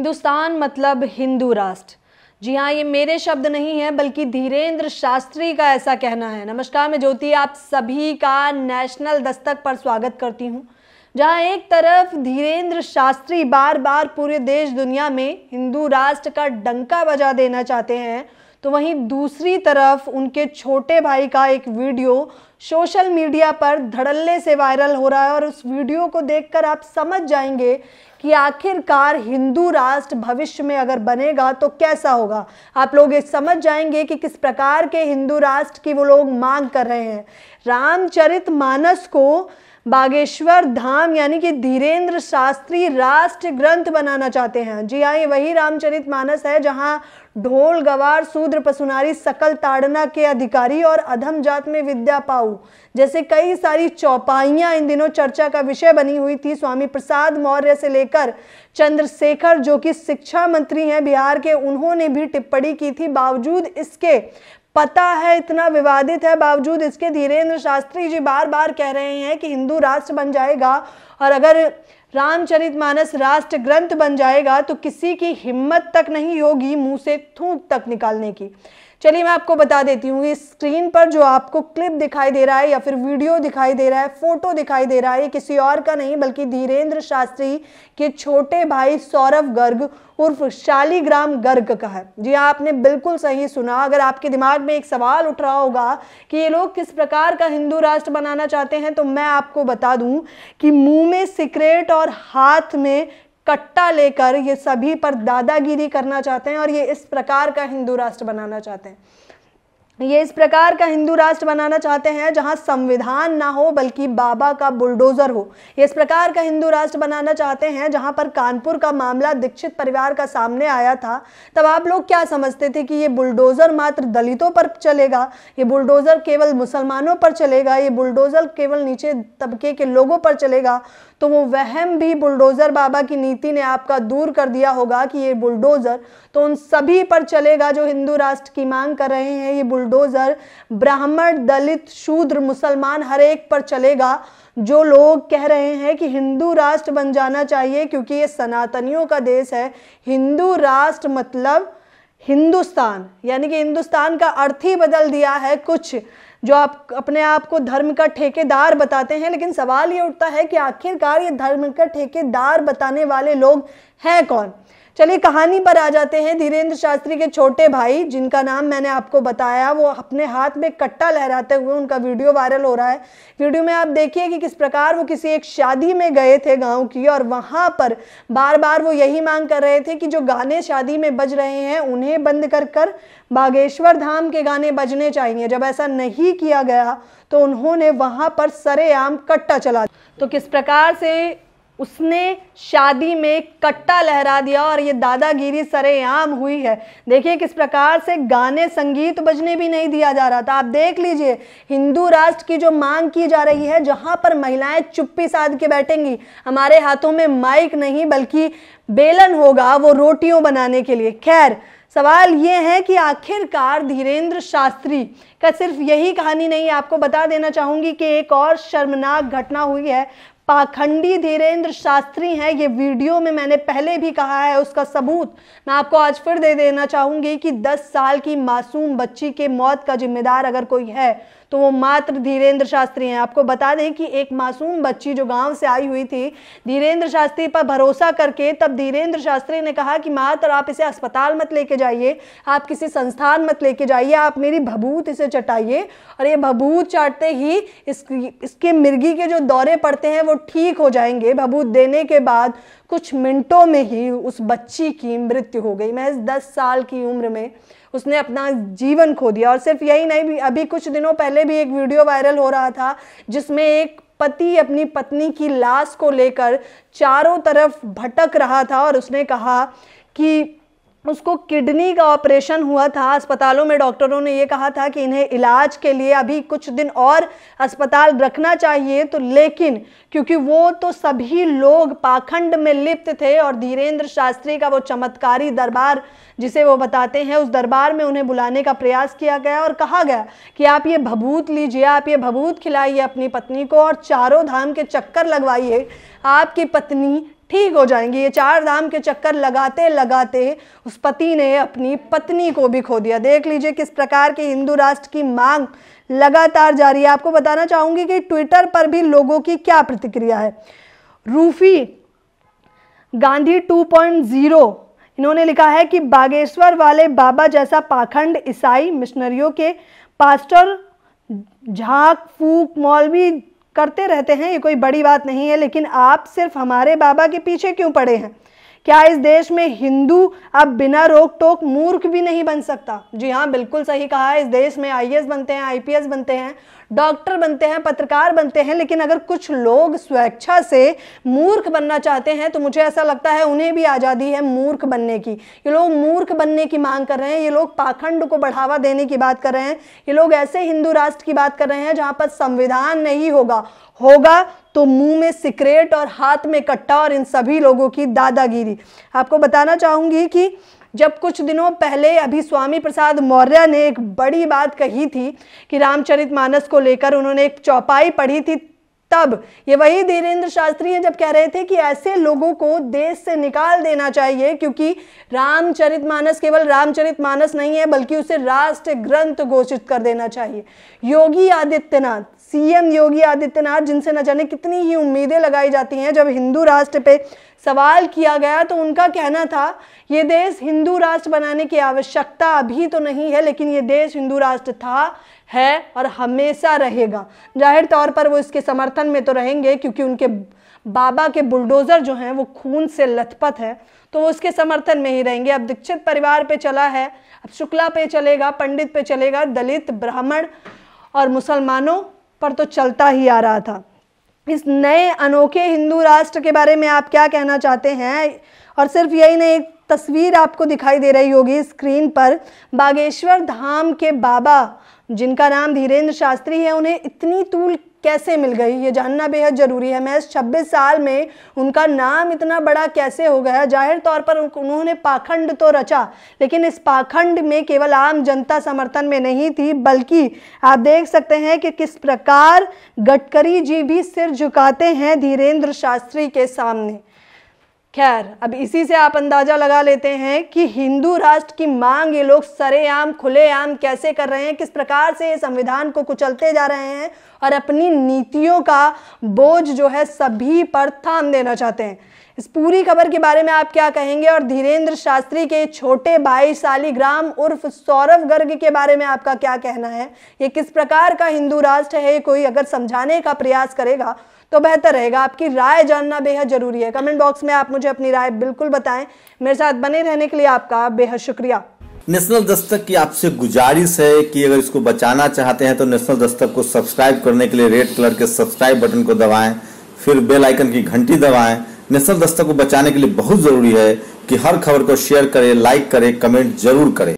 हिंदुस्तान मतलब हिंदू राष्ट्र। जी हाँ, ये मेरे शब्द नहीं है बल्कि धीरेन्द्र शास्त्री का ऐसा कहना है। नमस्कार, मैं ज्योति आप सभी का नेशनल दस्तक पर स्वागत करती हूँ। जहाँ एक तरफ धीरेन्द्र शास्त्री बार बार पूरे देश दुनिया में हिंदू राष्ट्र का डंका बजा देना चाहते हैं, तो वहीं दूसरी तरफ उनके छोटे भाई का एक वीडियो सोशल मीडिया पर धड़ल्ले से वायरल हो रहा है। और उस वीडियो को देखकर आप समझ जाएंगे कि आखिरकार हिंदू राष्ट्र भविष्य में अगर बनेगा तो कैसा होगा। आप लोग ये समझ जाएंगे कि किस प्रकार के हिंदू राष्ट्र की वो लोग मांग कर रहे हैं। रामचरितमानस को बागेश्वर धाम यानी कि धीरेन्द्र शास्त्री राष्ट्र ग्रंथ बनाना चाहते हैं। जी हाँ, ये वही रामचरितमानस है जहां ढोल गवार शूद्र पशुनारी सकल ताड़ना के अधिकारी और अधम जात में विद्या पाऊ जैसे कई सारी चौपाइयां इन दिनों चर्चा का विषय बनी हुई थी। स्वामी प्रसाद मौर्य से लेकर चंद्रशेखर जो कि शिक्षा मंत्री हैं बिहार के, उन्होंने भी टिप्पणी की थी। बावजूद इसके, पता है इतना विवादित है, बावजूद इसके धीरेन्द्र शास्त्री जी बार बार कह रहे हैं कि हिंदू राष्ट्र बन जाएगा और अगर रामचरितमानस राष्ट्र ग्रंथ बन जाएगा तो किसी की हिम्मत तक नहीं होगी मुंह से थूक तक निकालने की। चलिए मैं आपको बता देती हूँ, इस स्क्रीन पर जो आपको क्लिप दिखाई दे रहा है या फिर वीडियो दिखाई दे रहा है, फोटो दिखाई दे रहा है, ये किसी और का नहीं बल्कि धीरेन्द्र शास्त्री के छोटे भाई सौरभ गर्ग उर्फ शालिग्राम गर्ग का है। जी हाँ, आपने बिल्कुल सही सुना। अगर आपके दिमाग में एक सवाल उठ रहा होगा कि ये लोग किस प्रकार का हिंदू राष्ट्र बनाना चाहते हैं, तो मैं आपको बता दूं कि मुंह में सिगरेट और हाथ में कट्टा लेकर ये सभी पर दादागिरी करना चाहते हैं और ये इस प्रकार का हिंदू राष्ट्र बनाना चाहते हैं। ये इस प्रकार का हिंदू राष्ट्र बनाना चाहते हैं जहां संविधान ना हो बल्कि बाबा का बुलडोजर हो। ये इस प्रकार का हिंदू राष्ट्र बनाना चाहते हैं जहां पर कानपुर का मामला दीक्षित परिवार का सामने आया था, तब आप लोग क्या समझते थे कि ये बुलडोजर मात्र दलितों पर चलेगा, ये बुलडोजर केवल मुसलमानों पर चलेगा, ये बुलडोजर केवल नीचे तबके के लोगों पर चलेगा। तो वो वहम भी बुलडोजर बाबा की नीति ने आपका दूर कर दिया होगा कि ये बुलडोजर तो उन सभी पर चलेगा जो हिंदू राष्ट्र की मांग कर रहे हैं। ये बुलडोजर ब्राह्मण, दलित, शूद्र, मुसलमान हर एक पर चलेगा जो लोग कह रहे हैं कि हिंदू राष्ट्र बन जाना चाहिए क्योंकि ये सनातनियों का देश है। हिंदू राष्ट्र मतलब हिंदुस्तान, यानी कि हिंदुस्तान का अर्थ ही बदल दिया है कुछ जो आप अपने आप को धर्म का ठेकेदार बताते हैं। लेकिन सवाल ये उठता है कि आखिरकार ये धर्म का ठेकेदार बताने वाले लोग हैं कौन। चलिए कहानी पर आ जाते हैं। धीरेन्द्र शास्त्री के छोटे भाई जिनका नाम मैंने आपको बताया, वो अपने हाथ में कट्टा लहराते हुए उनका वीडियो वायरल हो रहा है। वीडियो में आप देखिए कि किस प्रकार वो किसी एक शादी में गए थे गांव की और वहां पर बार बार वो यही मांग कर रहे थे कि जो गाने शादी में बज रहे हैं उन्हें बंद कर बागेश्वर धाम के गाने बजने चाहिए। जब ऐसा नहीं किया गया तो उन्होंने वहां पर सरेआम कट्टा चला। तो किस प्रकार से उसने शादी में कट्टा लहरा दिया और ये दादागिरी सरेआम हुई है। देखिए किस प्रकार से गाने, संगीत बजने भी नहीं दिया जा रहा था। आप देख लीजिए, हिंदू राष्ट्र की जो मांग की जा रही है, जहां पर महिलाएं चुप्पी साध के बैठेंगी, हमारे हाथों में माइक नहीं बल्कि बेलन होगा वो रोटियों बनाने के लिए। खैर, सवाल ये है कि आखिरकार धीरेन्द्र शास्त्री का सिर्फ यही कहानी नहीं, आपको बता देना चाहूंगी कि एक और शर्मनाक घटना हुई है। पाखंडी धीरेन्द्र शास्त्री हैं, ये वीडियो में मैंने पहले भी कहा है, उसका सबूत मैं आपको आज फिर दे देना चाहूंगी कि 10 साल की मासूम बच्ची के मौत का जिम्मेदार अगर कोई है तो वो मात्र धीरेन्द्र शास्त्री हैं। आपको बता दें कि एक मासूम बच्ची जो गांव से आई हुई थी, धीरेन्द्र शास्त्री पर भरोसा करके तब धीरेन्द्र शास्त्री ने कहा कि मात्र आप इसे अस्पताल मत लेके जाइए, आप किसी संस्थान मत लेके जाइए, आप मेरी भभूत इसे चटाइए और ये भभूत चाटते ही इसके मिर्गी के जो दौरे पड़ते हैं वो ठीक हो जाएंगे। भभूत देने के बाद कुछ मिनटों में ही उस बच्ची की मृत्यु हो गई। महज 10 साल की उम्र में उसने अपना जीवन खो दिया। और सिर्फ यही नहीं, अभी कुछ दिनों पहले भी एक वीडियो वायरल हो रहा था जिसमें एक पति अपनी पत्नी की लाश को लेकर चारों तरफ भटक रहा था और उसने कहा कि उसको किडनी का ऑपरेशन हुआ था। अस्पतालों में डॉक्टरों ने ये कहा था कि इन्हें इलाज के लिए अभी कुछ दिन और अस्पताल रखना चाहिए, तो लेकिन क्योंकि वो तो सभी लोग पाखंड में लिप्त थे और धीरेन्द्र शास्त्री का वो चमत्कारी दरबार जिसे वो बताते हैं, उस दरबार में उन्हें बुलाने का प्रयास किया गया और कहा गया कि आप ये भभूत लीजिए, आप ये भभूत खिलाइए अपनी पत्नी को और चारों धाम के चक्कर लगवाइए, आपकी पत्नी ठीक हो जाएंगी। ये 4 धाम के चक्कर लगाते लगाते उस पति ने अपनी पत्नी को भी खो दिया। देख लीजिए किस प्रकार की हिंदू राष्ट्र की मांग लगातार जारी है। आपको बताना चाहूंगी कि ट्विटर पर भी लोगों की क्या प्रतिक्रिया है। रूफी गांधी 2.0 इन्होंने लिखा है कि बागेश्वर वाले बाबा जैसा पाखंड ईसाई मिशनरियों के पास्टर झांक फूक मौलवी करते रहते हैं, ये कोई बड़ी बात नहीं है, लेकिन आप सिर्फ हमारे बाबा के पीछे क्यों पड़े हैं? क्या इस देश में हिंदू अब बिना रोक टोक मूर्ख भी नहीं बन सकता? जी हाँ, बिल्कुल सही कहा है। इस देश में आईएएस बनते हैं, आईपीएस बनते हैं, डॉक्टर बनते हैं, पत्रकार बनते हैं, लेकिन अगर कुछ लोग स्वेच्छा से मूर्ख बनना चाहते हैं तो मुझे ऐसा लगता है उन्हें भी आज़ादी है मूर्ख बनने की। ये लोग मूर्ख बनने की मांग कर रहे हैं, ये लोग पाखंड को बढ़ावा देने की बात कर रहे हैं, ये लोग ऐसे हिंदू राष्ट्र की बात कर रहे हैं जहाँ पर संविधान नहीं होगा तो मुंह में सिगरेट और हाथ में कट्टा और इन सभी लोगों की दादागिरी। आपको बताना चाहूंगी कि जब कुछ दिनों पहले अभी स्वामी प्रसाद मौर्य ने एक बड़ी बात कही थी कि रामचरितमानस को लेकर उन्होंने एक चौपाई पढ़ी थी, तब ये वही धीरेन्द्र शास्त्री हैं जब कह रहे थे कि ऐसे लोगों को देश से निकाल देना चाहिए, क्योंकि रामचरितमानस केवल रामचरितमानस नहीं है बल्कि उसे राष्ट्र ग्रंथ घोषित कर देना चाहिए। योगी आदित्यनाथ, सीएम योगी आदित्यनाथ, जिनसे न जाने कितनी ही उम्मीदें लगाई जाती हैं, जब हिंदू राष्ट्र पे सवाल किया गया तो उनका कहना था ये देश हिंदू राष्ट्र बनाने की आवश्यकता अभी तो नहीं है, लेकिन ये देश हिंदू राष्ट्र था, है और हमेशा रहेगा। जाहिर तौर पर वो इसके समर्थन में तो रहेंगे, क्योंकि उनके बाबा के बुलडोजर जो हैं वो खून से लथपथ है, तो वो उसके समर्थन में ही रहेंगे। अब दीक्षित परिवार पे चला है, अब शुक्ला पे चलेगा, पंडित पे चलेगा, दलित, ब्राह्मण और मुसलमानों पर तो चलता ही आ रहा था। इस नए अनोखे हिंदू राष्ट्र के बारे में आप क्या कहना चाहते हैं? और सिर्फ यही नहीं, एक तस्वीर आपको दिखाई दे रही होगी स्क्रीन पर, बागेश्वर धाम के बाबा जिनका नाम धीरेन्द्र शास्त्री है, उन्हें इतनी तूल कैसे मिल गई, ये जानना बेहद जरूरी है। महज 26 साल में उनका नाम इतना बड़ा कैसे हो गया? जाहिर तौर पर उन्होंने पाखंड तो रचा, लेकिन इस पाखंड में केवल आम जनता समर्थन में नहीं थी, बल्कि आप देख सकते हैं कि किस प्रकार गडकरी जी भी सिर झुकाते हैं धीरेन्द्र शास्त्री के सामने। खैर, अब इसी से आप अंदाजा लगा लेते हैं कि हिंदू राष्ट्र की मांग ये लोग सरेआम खुलेआम कैसे कर रहे हैं, किस प्रकार से ये संविधान को कुचलते जा रहे हैं और अपनी नीतियों का बोझ जो है सभी पर थाम देना चाहते हैं। इस पूरी खबर के बारे में आप क्या कहेंगे? और धीरेन्द्र शास्त्री के छोटे भाई शालिग्राम उर्फ सौरव गर्ग के बारे में आपका क्या कहना है? ये किस प्रकार का हिंदू राष्ट्र है? कोई अगर समझाने का प्रयास करेगा तो बेहतर रहेगा। आपकी राय जानना बेहद जरूरी है। कमेंट बॉक्स में आप मुझे अपनी राय बिल्कुल बताएं। मेरे साथ बने रहने के लिए आपका बेहद शुक्रिया। नेशनल दस्तक की आपसे गुजारिश है कि अगर इसको बचाना चाहते हैं तो नेशनल दस्तक को सब्सक्राइब करने के लिए रेड कलर के सब्सक्राइब बटन को दबाएं, फिर बेल आइकन की घंटी दबाएं। नेशनल दस्तक को बचाने के लिए बहुत जरूरी है कि हर खबर को शेयर करें, लाइक करें, कमेंट जरूर करें।